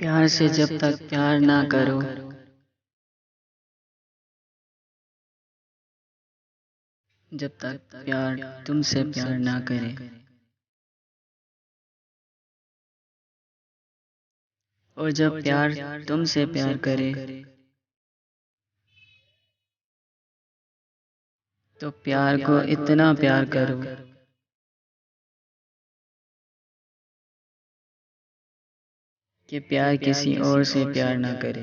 प्यार से जब तक प्यार ना करो, जब तक प्यार तुमसे प्यार ना करे, और जब प्यार तुमसे प्यार करे तो प्यार को इतना प्यार करो कि प्यार किसी और से प्यार ना करे।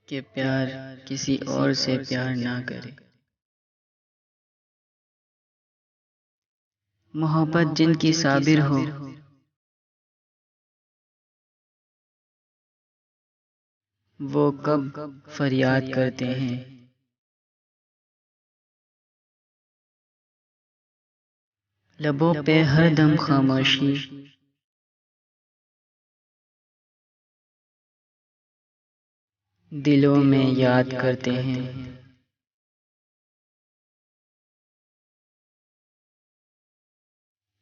कि प्यार किसी और से प्यार ना करे। मोहब्बत जिनकी साबिर हो, वो कब फरियाद करते हैं। लबों पे हर दम खामोशी, दिलों में याद करते हैं।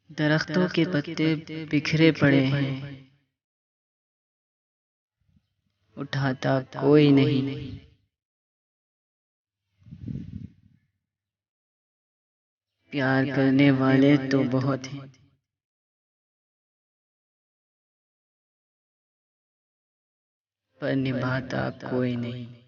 दरख्तों के पत्ते बिखरे पड़े हैं, उठाता कोई नहीं। प्यार करने वाले तो बहुत हैं, पर निभाता कोई नहीं।